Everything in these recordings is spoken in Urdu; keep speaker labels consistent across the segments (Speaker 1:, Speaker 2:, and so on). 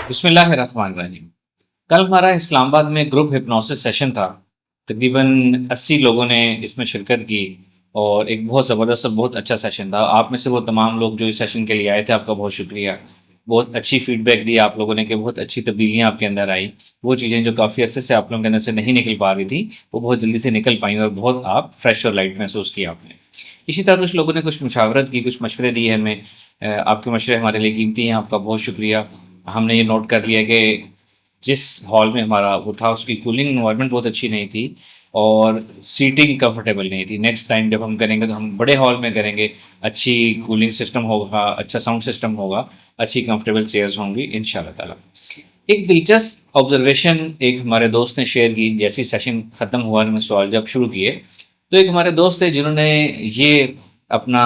Speaker 1: بسم اللہ الرحمن الرحیم۔ کل ہمارا اسلام آباد میں گروپ ہپنوسس سیشن تھا۔ تقریباً 80 لوگوں نے اس میں شرکت کی اور ایک بہت زبردست اور بہت اچھا سیشن تھا۔ آپ میں سے وہ تمام لوگ جو اس سیشن کے لیے آئے تھے، آپ کا بہت شکریہ۔ بہت اچھی فیڈ بیک دی آپ لوگوں نے کہ بہت اچھی تبدیلیاں آپ کے اندر آئی۔ وہ چیزیں جو کافی عرصے سے آپ لوگوں کے اندر سے نہیں نکل پا رہی تھیں، وہ بہت جلدی سے نکل پائیں اور بہت آپ فریش اور لائٹ محسوس کیا آپ نے۔ اسی طرح کچھ لوگوں نے کچھ مشاورت کی، کچھ مشورے دیے ہمیں۔ آپ کے مشورے ہمارے لیے قیمتی ہیں، آپ کا بہت شکریہ۔ ہم نے یہ نوٹ کر لیا کہ جس ہال میں ہمارا وہ تھا، اس کی کولنگ انوائرمنٹ بہت اچھی نہیں تھی اور سیٹنگ کمفرٹیبل نہیں تھی۔ نیکسٹ ٹائم جب ہم کریں گے تو ہم بڑے ہال میں کریں گے، اچھی کولنگ سسٹم ہوگا، اچھا ساؤنڈ سسٹم ہوگا، اچھی کمفرٹیبل چیئرز ہوں گی انشاءاللہ تعالیٰ۔ ایک دلچسپ آبزرویشن ایک ہمارے دوست نے شیئر کی، جیسے سیشن ختم ہوا میں سوال جب شروع کیے تو ایک ہمارے دوست تھے جنہوں نے یہ اپنا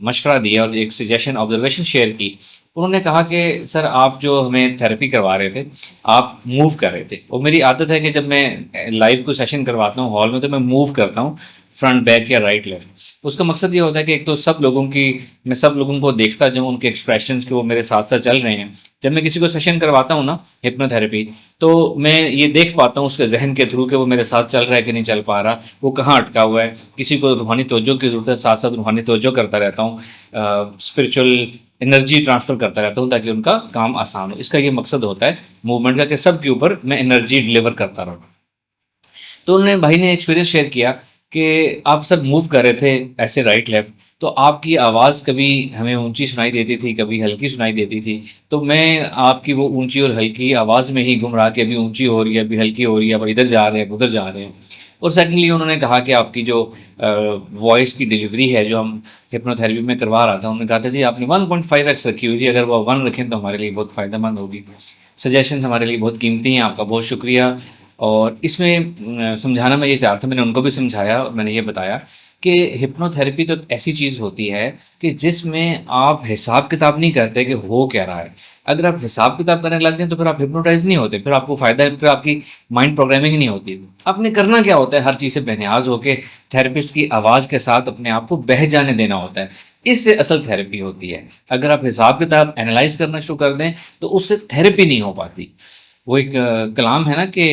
Speaker 1: مشورہ دیا اور ایک سجیشن آبزرویشن شیئر کی۔ انہوں نے کہا کہ سر آپ جو ہمیں تھیراپی کروا رہے تھے، آپ موو کر رہے تھے، اور میری عادت ہے کہ جب میں لائیو کو سیشن کرواتا ہوں ہال میں تو میں موو کرتا ہوں فرنٹ بیک یا رائٹ لیفٹ۔ اس کا مقصد یہ ہوتا ہے کہ ایک تو میں سب لوگوں کو دیکھتا جاؤں، ان کے ایکسپریشنز کہ وہ میرے ساتھ ساتھ چل رہے ہیں۔ جب میں کسی کو سیشن کرواتا ہوں نا ہپنو تھیراپی، تو میں یہ دیکھ پاتا ہوں اس کے ذہن کے تھرو کہ وہ میرے ساتھ چل رہا ہے کہ نہیں چل پا رہا، وہ کہاں اٹکا ہوا ہے۔ کسی کو روحانی توجہ کی ضرورت ہے، ساتھ ساتھ روحانی توجہ کرتا رہتا ہوں، اسپرچل انرجی ٹرانسفر کرتا رہتا ہوں تاکہ ان کا کام آسان ہو۔ اس کا یہ مقصد ہوتا ہے موومنٹ کا کہ سب کے اوپر میں انرجی ڈلیور کرتا رہوں۔ تو انہوں نے بھائی نے ایکسپیرینس شیئر کیا کہ آپ سب موو کر رہے تھے ایسے رائٹ لیفٹ، تو آپ کی آواز کبھی ہمیں اونچی سنائی دیتی تھی، کبھی ہلکی سنائی دیتی تھی، تو میں آپ کی وہ اونچی اور ہلکی آواز میں ہی گم رہا کہ ابھی اونچی ہو رہی ہے، ابھی ہلکی ہو رہی ہے، اب ادھر جا رہے ہیں ادھر جا رہے ہیں۔ اور سیکنڈلی انہوں نے کہا کہ آپ کی جو وائس کی ڈیلیوری ہے جو ہم ہپنو تھیراپی میں کروا رہا تھا، انہوں نے کہا تھا جی آپ نے 1.5x رکھی ہوئی تھی، اگر وہ 1 رکھیں تو ہمارے لیے بہت فائدہ مند ہوگی۔ سجیشنز ہمارے لیے بہت قیمتی ہیں، آپ کا بہت شکریہ۔ اور اس میں سمجھانا میں یہ چاہتا تھا، میں نے ان کو بھی سمجھایا اور میں نے یہ بتایا کہ ہپنو تھیراپی تو ایسی چیز ہوتی ہے کہ جس میں آپ حساب کتاب نہیں کرتے کہ ہو کیا رہا ہے۔ اگر آپ حساب کتاب کرنے لگ جائیں تو پھر آپ ہپنوٹائز نہیں ہوتے، پھر آپ کو فائدہ ہے، پھر آپ کی مائنڈ پروگرامنگ نہیں ہوتی۔ آپ نے کرنا کیا ہوتا ہے، ہر چیز سے بہنیاز ہو کے تھیراپسٹ کی آواز کے ساتھ اپنے آپ کو بہہ جانے دینا ہوتا ہے۔ اس سے اصل تھیراپی ہوتی ہے۔ اگر آپ حساب کتاب اینالائز کرنا شروع کر دیں تو اس سے تھیراپی نہیں ہو پاتی۔ وہ ایک کلام ہے نا کہ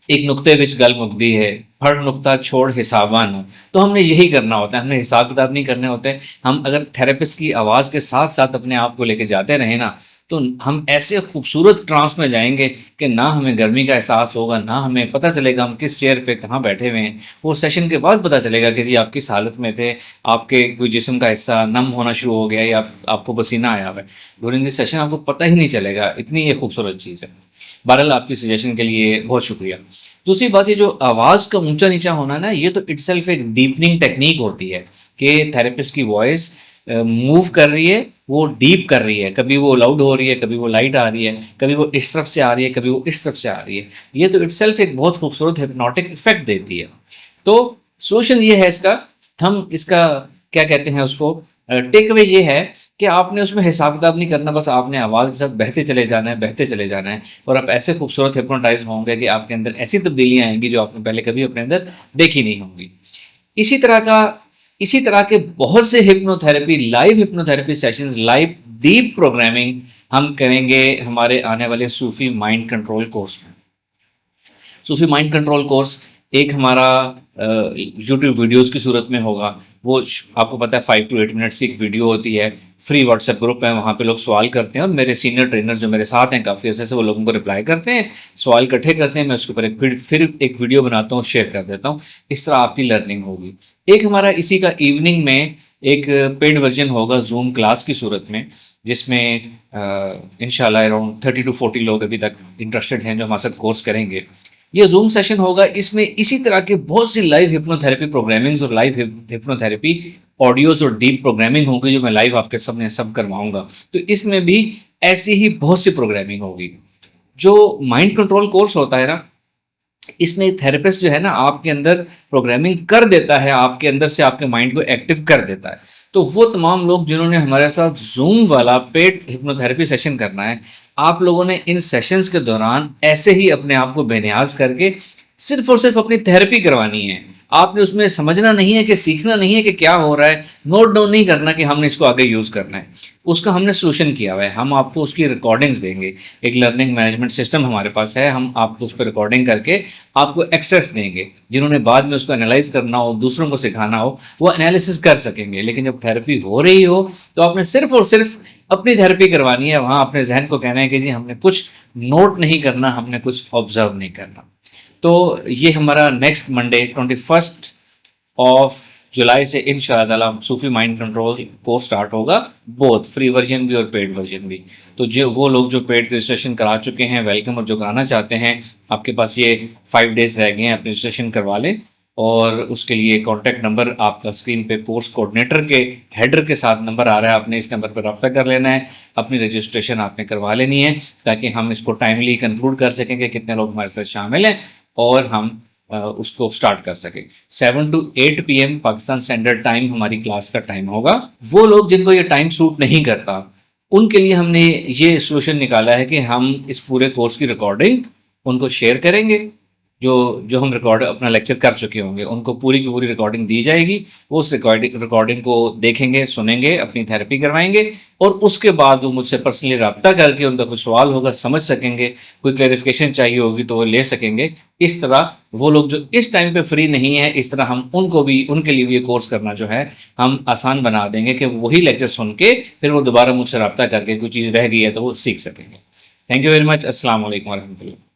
Speaker 1: ایک نقطے وچ گل مکدی ہے، پڑھ نقطہ چھوڑ حسابان۔ تو ہم نے یہی کرنا ہوتا ہے، ہم نے حساب کتاب نہیں کرنے ہوتے۔ ہم اگر تھیراپسٹ کی آواز کے ساتھ ساتھ اپنے آپ کو لے کے جاتے رہیں نا، تو ہم ایسے خوبصورت ٹرانس میں جائیں گے کہ نہ ہمیں گرمی کا احساس ہوگا، نہ ہمیں پتہ چلے گا ہم کس چیئر پہ کہاں بیٹھے ہوئے ہیں۔ وہ سیشن کے بعد پتہ چلے گا کہ جی آپ کس حالت میں تھے، آپ کے کوئی جسم کا حصہ نم ہونا شروع ہو گیا یا آپ کو پسینہ آیا ہوا ہے۔ ڈورنگ دس سیشن آپ کو پتہ ہی نہیں چلے گا، اتنی یہ خوبصورت چیز ہے۔ بہرحال آپ کی سجیشن کے لیے بہت شکریہ۔ دوسری بات، یہ جو آواز کا اونچا نیچا ہونا نا، یہ تو اٹ سیلف ایک ڈیپننگ ٹیکنیک ہوتی ہے کہ تھیراپسٹ کی وائس موو کر رہی ہے، وہ ڈیپ کر رہی ہے، کبھی وہ لاؤڈ ہو رہی ہے، کبھی وہ لائٹ آ رہی ہے، کبھی وہ اس طرف سے آ رہی ہے، کبھی وہ اس طرف سے آ رہی ہے۔ یہ تو اٹ سیلف ایک بہت خوبصورت ہپنوٹک افیکٹ دیتی ہے۔ تو سولوشن یہ ہے اس کا، ہم اس کا کیا کہتے ہیں اس کو، ٹیک اوے یہ ہے کہ آپ نے اس میں حساب کتاب نہیں کرنا، بس آپ نے آواز کے ساتھ بہتے چلے جانا ہے، بہتے چلے جانا ہے، اور آپ ایسے خوبصورت ہپنوٹائز ہوں گے کہ آپ کے اندر ایسی تبدیلیاں آئیں گی جو آپ نے پہلے کبھی اپنے اندر دیکھی نہیں ہوں گی۔ اسی طرح کے بہت سے hypnotherapy, live hypnotherapy sessions, live deep programming ہم کریں گے ہمارے آنے والے صوفی مائنڈ کنٹرول کورس میں۔ صوفی مائنڈ کنٹرول کورس ایک ہمارا یوٹیوب ویڈیوز کی صورت میں ہوگا۔ وہ آپ کو پتہ ہے 5 to 8 منٹس کی ایک ویڈیو ہوتی ہے، فری واٹس ایپ گروپ ہے، وہاں پہ لوگ سوال کرتے ہیں اور میرے سینئر ٹرینر جو میرے ساتھ ہیں کافی عرصے سے، وہ لوگوں کو رپلائی کرتے ہیں، سوال اکٹھے کرتے ہیں، میں اس کے اوپر پھر ایک ویڈیو بناتا ہوں، شیئر کر دیتا ہوں۔ اس طرح آپ کی لرننگ ہوگی۔ ایک ہمارا اسی کا ایوننگ میں ایک پیڈ ورژن ہوگا زوم کلاس کی صورت میں، جس میں انشاءاللہ اراؤنڈ 30 to 40 لوگ ابھی تک انٹرسٹڈ ہیں جو ہمارے ساتھ کورس کریں گے۔ یہ زوم سیشن ہوگا، اس میں اسی طرح کے بہت سی لائیو ہپنو تھیراپی پروگرامنگز اور لائیو ہپنو تھیراپی آڈیوز اور ڈیپ پروگرامنگ ہوگی جو میں لائیو آپ کے سامنے سب کرواؤں گا۔ تو اس میں بھی ایسی ہی بہت سی پروگرامنگ ہوگی۔ جو مائنڈ کنٹرول کورس ہوتا ہے نا، اس میں تھیراپسٹ جو ہے نا آپ کے اندر پروگرامنگ کر دیتا ہے، آپ کے اندر سے آپ کے مائنڈ کو ایکٹیو کر دیتا ہے۔ تو وہ تمام لوگ جنہوں نے ہمارے ساتھ زوم والا پیڈ ہپنو تھیراپی سیشن کرنا ہے، آپ لوگوں نے ان سیشنز کے دوران ایسے ہی اپنے آپ کو بے نیاز کر کے صرف اور صرف اپنی تھیراپی کروانی ہے۔ آپ نے اس میں سمجھنا نہیں ہے کہ سیکھنا نہیں ہے کہ کیا ہو رہا ہے, نوٹ ڈاؤن نہیں کرنا کہ ہم نے اس کو آگے یوز کرنا ہے. اس کا ہم نے سولوشن کیا ہوا ہے, ہم آپ کو اس کی ریکارڈنگز دیں گے. ایک لرننگ مینجمنٹ سسٹم ہمارے پاس ہے, ہم آپ کو اس پہ ریکارڈنگ کر کے آپ کو ایکسیس دیں گے. جنہوں نے بعد میں اس کو انالائز کرنا ہو, دوسروں کو سکھانا ہو, وہ انالیسس کر سکیں گے. لیکن جب تھیراپی ہو رہی ہو تو آپ نے صرف اور صرف اپنی تھیراپی کروانی ہے. وہاں اپنے ذہن کو کہنا ہے کہ جی ہم نے کچھ نوٹ نہیں کرنا, ہم نے کچھ آبزرو نہیں کرنا. تو یہ ہمارا نیکسٹ منڈے 21 جولائی سے ان شاء اللہ تعالیٰ صوفی مائنڈ کنٹرول کورس اسٹارٹ ہوگا, بہت فری ورژن بھی اور پیڈ ورژن بھی. تو جو وہ لوگ جو پیڈ رجسٹریشن کرا چکے ہیں ویلکم, اور جو کرانا چاہتے ہیں آپ کے پاس یہ 5 days رہ گئے ہیں, آپ رجسٹریشن کروا لیں. اور اس کے لیے کانٹیکٹ نمبر آپ کا اسکرین پہ کورس کوآرڈینیٹر کے ہیڈر کے ساتھ نمبر آ رہا ہے, آپ نے اس نمبر پہ رابطہ کر لینا ہے. اپنی رجسٹریشن آپ نے کروا لینی ہے تاکہ ہم اس کو ٹائملی کنکلوڈ کر سکیں کہ کتنے لوگ ہمارے ساتھ شامل ہیں اور ہم اس کو سٹارٹ کر سکیں. 7 to 8 PM Pakistan standard time ہماری کلاس کا ٹائم ہوگا. وہ لوگ جن کو یہ ٹائم سوٹ نہیں کرتا ان کے لیے ہم نے یہ سولوشن نکالا ہے کہ ہم اس پورے کورس کی ریکارڈنگ ان کو شیئر کریں گے. جو ہم ریکارڈ اپنا لیکچر کر چکے ہوں گے ان کو پوری کی پوری ریکارڈنگ دی جائے گی. وہ اس ریکارڈنگ کو دیکھیں گے, سنیں گے, اپنی تھیراپی کروائیں گے, اور اس کے بعد وہ مجھ سے پرسنلی رابطہ کر کے ان کا کوئی سوال ہوگا سمجھ سکیں گے, کوئی کلیریفیکیشن چاہیے ہوگی تو وہ لے سکیں گے. اس طرح وہ لوگ جو اس ٹائم پہ فری نہیں ہیں, اس طرح ہم ان کو بھی, ان کے لیے بھی یہ کورس کرنا جو ہے ہم آسان بنا دیں گے کہ وہی لیکچر سن کے پھر وہ دوبارہ مجھ سے رابطہ کر کے کوئی چیز رہ گئی ہے تو وہ سیکھ سکیں گے. Thank you very much. السلام علیکم ورحمۃ اللہ.